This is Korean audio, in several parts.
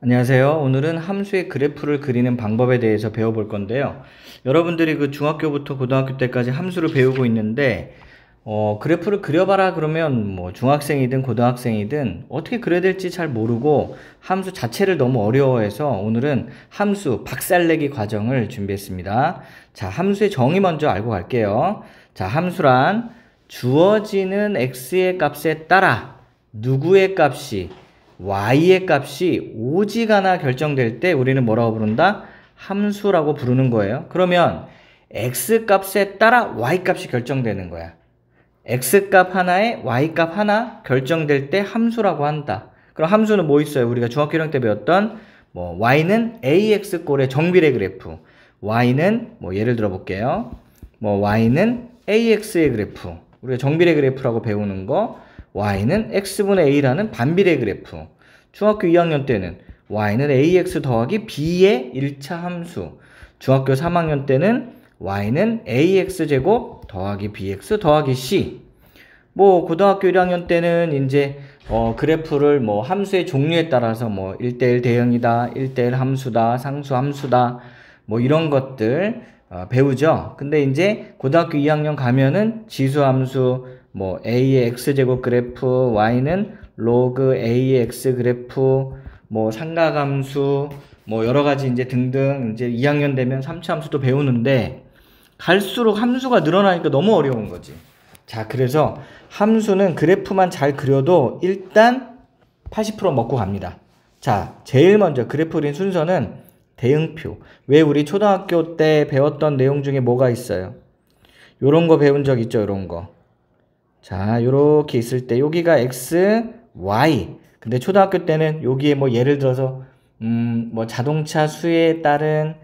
안녕하세요. 오늘은 함수의 그래프를 그리는 방법에 대해서 배워볼 건데요. 여러분들이 그 중학교부터 고등학교 때까지 함수를 배우고 있는데 그래프를 그려봐라 그러면 뭐 중학생이든 고등학생이든 어떻게 그려야 될지 잘 모르고 함수 자체를 너무 어려워해서 오늘은 함수 박살내기 과정을 준비했습니다. 자, 함수의 정의 먼저 알고 갈게요. 자, 함수란 주어지는 x의 값에 따라 누구의 값이 y의 값이 오직 하나 결정될 때 우리는 뭐라고 부른다? 함수라고 부르는 거예요. 그러면 x 값에 따라 y 값이 결정되는 거야. x 값 하나에 y 값 하나 결정될 때 함수라고 한다. 그럼 함수는 뭐 있어요? 우리가 중학교 1학년 때 배웠던 y는 ax 꼴의 정비례 그래프, y는 예를 들어 볼게요. y는 ax의 그래프, 우리가 정비례 그래프라고 배우는 거, y는 x분의 a라는 반비례 그래프. 중학교 2학년 때는 y는 ax 더하기 b의 1차 함수. 중학교 3학년 때는 y는 ax제곱 더하기 bx 더하기 c. 고등학교 1학년 때는 이제 그래프를 함수의 종류에 따라서 1대1 대응이다, 1대1 함수다, 상수 함수다, 이런 것들 배우죠. 근데 이제 고등학교 2학년 가면은 지수함수, a의 x제곱 그래프, y는 로그 a의 x 그래프, 삼각함수, 여러가지 이제 등등 이제 2학년 되면 3차 함수도 배우는데 갈수록 함수가 늘어나니까 너무 어려운 거지. 자, 그래서 함수는 그래프만 잘 그려도 일단 80% 먹고 갑니다. 자, 제일 먼저 그래프 그린 순서는 대응표. 왜 우리 초등학교 때 배웠던 내용 중에 뭐가 있어요? 요런 거 배운 적 있죠, 요런 거. 자, 요렇게 있을 때 여기가 x, y. 근데 초등학교 때는 여기에 예를 들어서 자동차 수에 따른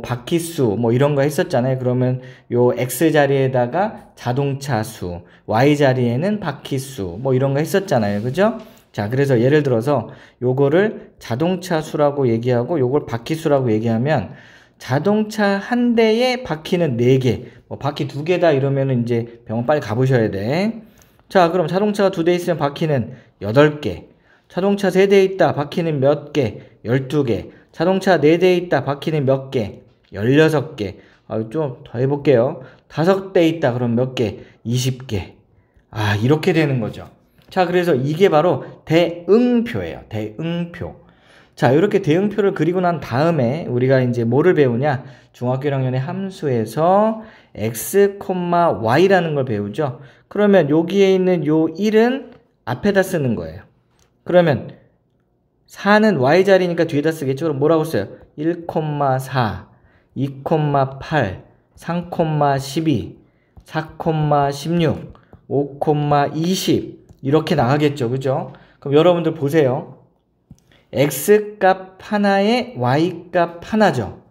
바퀴수 이런 거 했었잖아요. 그러면 요 x 자리에다가 자동차 수, y 자리에는 바퀴수 이런 거 했었잖아요. 그죠? 자, 그래서 예를 들어서 요거를 자동차 수라고 얘기하고 요걸 바퀴수라고 얘기하면 자동차 한 대에 바퀴는 4개, 바퀴 2개다 이러면은 이제 병원 빨리 가보셔야 돼. 자, 그럼 자동차가 2대 있으면 바퀴는 8개. 자동차 3대 있다, 바퀴는 몇 개? 12개. 자동차 4대 있다, 바퀴는 몇 개? 16개. 좀 더 해볼게요. 5대 있다, 그럼 몇 개? 20개. 이렇게 되는 거죠. 자, 그래서 이게 바로 대응표예요. 대응표. 자, 이렇게 대응표를 그리고 난 다음에 우리가 이제 뭐를 배우냐? 중학교 1학년의 함수에서 x, y라는 걸 배우죠. 그러면 여기에 있는 요 1은 앞에다 쓰는 거예요. 그러면 4는 y자리니까 뒤에다 쓰겠죠. 그럼 뭐라고 써요? 1,4, 2,8, 3,12, 4,16, 5,20 이렇게 나가겠죠. 그죠? 그럼 여러분들 보세요. x값 하나에 y값 하나죠.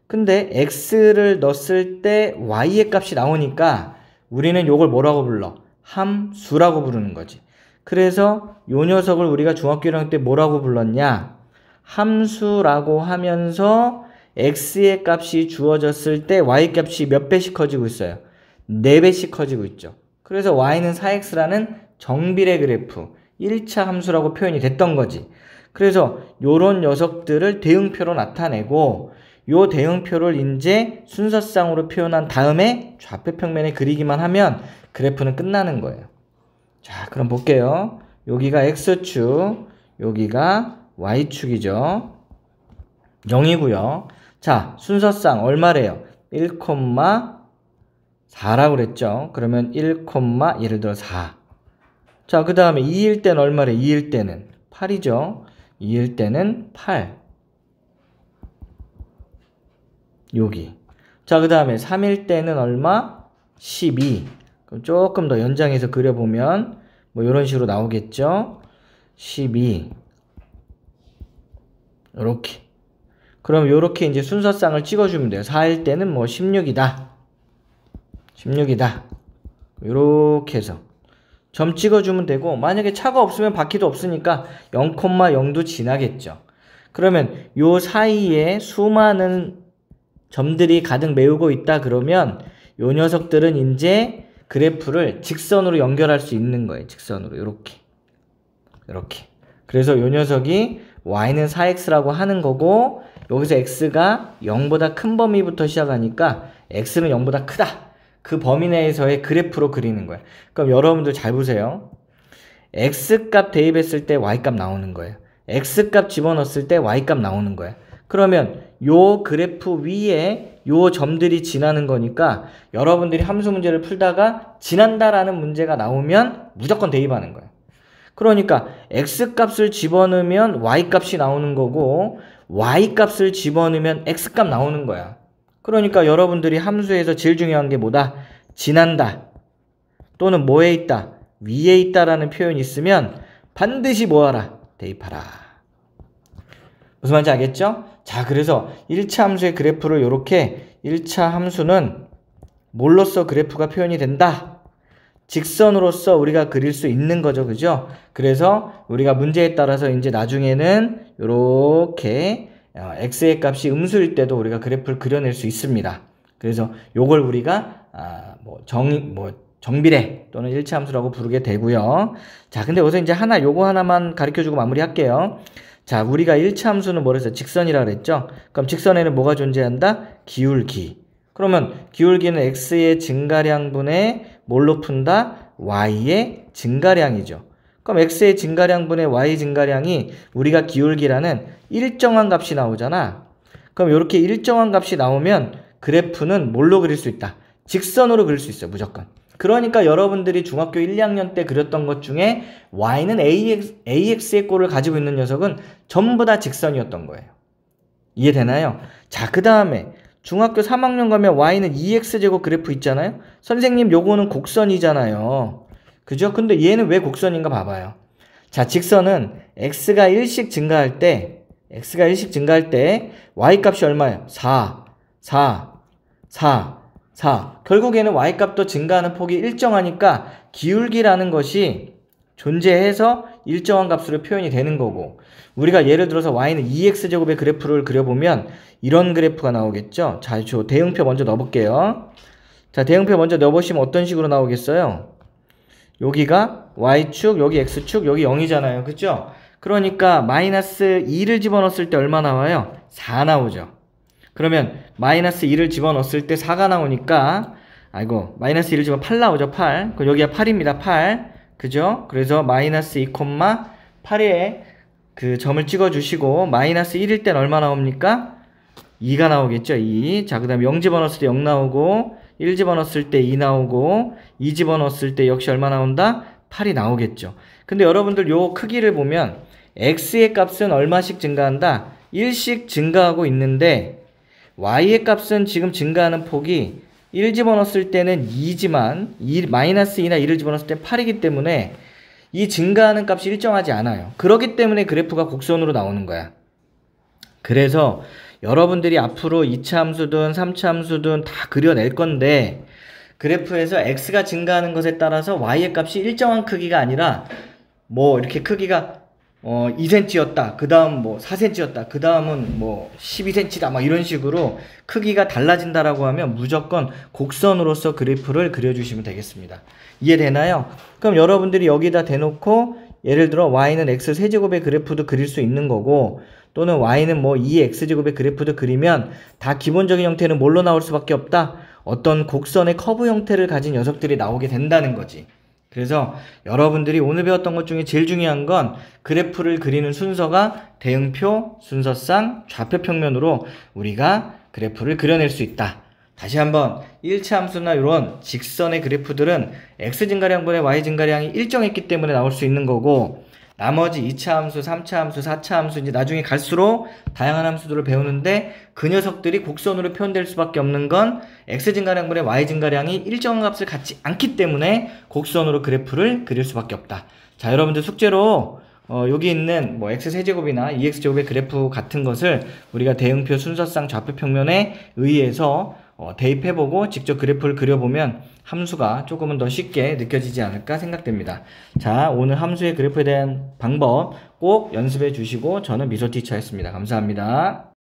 근데 x를 넣었을 때 y의 값이 나오니까 우리는 요걸 뭐라고 불러? 함수라고 부르는 거지. 그래서 요 녀석을 우리가 중학교 1학년 때 뭐라고 불렀냐? 함수라고 하면서 x의 값이 주어졌을 때 y 값이 몇 배씩 커지고 있어요? 4배씩 커지고 있죠. 그래서 y는 4x라는 정비례 그래프 1차 함수라고 표현이 됐던 거지. 그래서 요런 녀석들을 대응표로 나타내고 요 대응표를 이제 순서상으로 표현한 다음에 좌표 평면에 그리기만 하면 그래프는 끝나는 거예요. 자, 그럼 볼게요. 여기가 x축, 여기가 y축이죠. 0이고요. 자, 순서상 얼마래요? 1,4라고 그랬죠. 그러면 1, 예를 들어 4. 자, 그 다음에 2일 때는 얼마래? 2일 때는 8이죠. 2일 때는 8. 여기. 자, 그 다음에 3일 때는 얼마? 12. 그럼 조금 더 연장해서 그려보면 이런 식으로 나오겠죠. 12. 요렇게. 그럼 요렇게 이제 순서상을 찍어주면 돼요. 4일 때는 16이다. 16이다. 요렇게 해서 점 찍어주면 되고, 만약에 차가 없으면 바퀴도 없으니까 0,0도 지나겠죠. 그러면 요 사이에 수많은 점들이 가득 메우고 있다 그러면 요 녀석들은 이제 그래프를 직선으로 연결할 수 있는 거예요. 직선으로 이렇게. 그래서 요 녀석이 y는 4x라고 하는 거고, 여기서 x가 0보다 큰 범위부터 시작하니까 x는 0보다 크다. 그 범위 내에서의 그래프로 그리는 거예요. 그럼 여러분들 잘 보세요. x값 대입했을 때 y값 나오는 거예요. x값 집어넣었을 때 y값 나오는 거예요. 그러면 요 그래프 위에 요 점들이 지나는 거니까 여러분들이 함수 문제를 풀다가 지난다라는 문제가 나오면 무조건 대입하는 거예요. 그러니까 x값을 집어넣으면 y값이 나오는 거고 y값을 집어넣으면 x값 나오는 거야. 그러니까 여러분들이 함수에서 제일 중요한 게 뭐다? 지난다 또는 뭐에 있다? 위에 있다라는 표현이 있으면 반드시 뭐하라? 대입하라. 무슨 말인지 알겠죠? 자, 그래서 1차 함수의 그래프를 이렇게 1차 함수는 뭘로써 그래프가 표현이 된다? 직선으로서 우리가 그릴 수 있는 거죠. 그죠? 그래서 우리가 문제에 따라서 이제 나중에는 이렇게 x의 값이 음수일 때도 우리가 그래프를 그려낼 수 있습니다. 그래서 요걸 우리가 정비례 또는 1차 함수라고 부르게 되고요. 자, 근데 여기서 이제 요거 하나만 가르쳐주고 마무리할게요. 자, 우리가 1차 함수는 뭐랬어요? 직선이라 그랬죠? 그럼 직선에는 뭐가 존재한다? 기울기. 그러면 기울기는 x의 증가량분의 뭘로 푼다? y의 증가량이죠. 그럼 x의 증가량분의 y 증가량이 우리가 기울기라는 일정한 값이 나오잖아. 그럼 이렇게 일정한 값이 나오면 그래프는 뭘로 그릴 수 있다? 직선으로 그릴 수 있어요. 무조건. 그러니까 여러분들이 중학교 1, 2학년 때 그렸던 것 중에 y는 ax의 꼴을 가지고 있는 녀석은 전부 다 직선이었던 거예요. 이해되나요? 자, 그 다음에 중학교 3학년 가면 y는 2x제곱 그래프 있잖아요. 선생님 요거는 곡선이잖아요. 그죠? 근데 얘는 왜 곡선인가 봐봐요. 자, 직선은 x가 1씩 증가할 때 y값이 얼마예요? 4. 결국에는 y값도 증가하는 폭이 일정하니까 기울기라는 것이 존재해서 일정한 값으로 표현이 되는 거고, 우리가 예를 들어서 y는 2x제곱의 그래프를 그려보면 이런 그래프가 나오겠죠. 자, 저 대응표 먼저 넣어볼게요. 자, 대응표 먼저 넣어보시면 어떤 식으로 나오겠어요? 여기가 y축, 여기 x축, 여기 0이잖아요. 그죠? 그러니까 마이너스 2를 집어넣었을 때 얼마 나와요? 4 나오죠. 그러면 마이너스 2를 집어넣었을 때 4가 나오니까 마이너스 2를 집어넣으면 8 나오죠. 8. 그럼 여기가 8입니다. 8. 그죠? 그래서 마이너스 2,8에 그 점을 찍어주시고 마이너스 1일 땐 얼마 나옵니까? 2가 나오겠죠. 2. 자, 그 다음에 0 집어넣었을 때 0 나오고 1 집어넣었을 때 2 나오고 2 집어넣었을 때 역시 얼마 나온다? 8이 나오겠죠. 근데 여러분들 요 크기를 보면 x의 값은 얼마씩 증가한다? 1씩 증가하고 있는데 y의 값은 지금 증가하는 폭이 1 집어넣었을 때는 2지만 마이너스 2나 2를 집어넣었을 때 8이기 때문에 이 증가하는 값이 일정하지 않아요. 그렇기 때문에 그래프가 곡선으로 나오는 거야. 그래서 여러분들이 앞으로 2차 함수든 3차 함수든 다 그려낼 건데 그래프에서 x가 증가하는 것에 따라서 y의 값이 일정한 크기가 아니라 뭐 이렇게 크기가 2cm였다. 그 다음 뭐 4cm였다. 그 다음은 뭐 12cm다. 막 이런 식으로 크기가 달라진다라고 하면 무조건 곡선으로서 그래프를 그려주시면 되겠습니다. 이해되나요? 그럼 여러분들이 여기다 대놓고 예를 들어 y는 x 세제곱의 그래프도 그릴 수 있는 거고 또는 y는 뭐 2x제곱의 그래프도 그리면 다 기본적인 형태는 뭘로 나올 수밖에 없다? 어떤 곡선의 커브 형태를 가진 녀석들이 나오게 된다는 거지. 그래서 여러분들이 오늘 배웠던 것 중에 제일 중요한 건 그래프를 그리는 순서가 대응표, 순서상, 좌표 평면으로 우리가 그래프를 그려낼 수 있다. 다시 한번 1차 함수나 이런 직선의 그래프들은 x 증가량분의 y 증가량이 일정했기 때문에 나올 수 있는 거고 나머지 2차 함수, 3차 함수, 4차 함수 이제 나중에 갈수록 다양한 함수들을 배우는데 그 녀석들이 곡선으로 표현될 수밖에 없는 건 x 증가량분의 y 증가량이 일정한 값을 갖지 않기 때문에 곡선으로 그래프를 그릴 수밖에 없다. 자, 여러분들 숙제로 여기 있는 뭐 x 세제곱이나 2x제곱의 그래프 같은 것을 우리가 대응표 순서상 좌표 평면에 의해서 대입해보고 직접 그래프를 그려보면 함수가 조금은 더 쉽게 느껴지지 않을까 생각됩니다. 자, 오늘 함수의 그래프에 대한 방법 꼭 연습해 주시고 저는 미소티처였습니다. 감사합니다.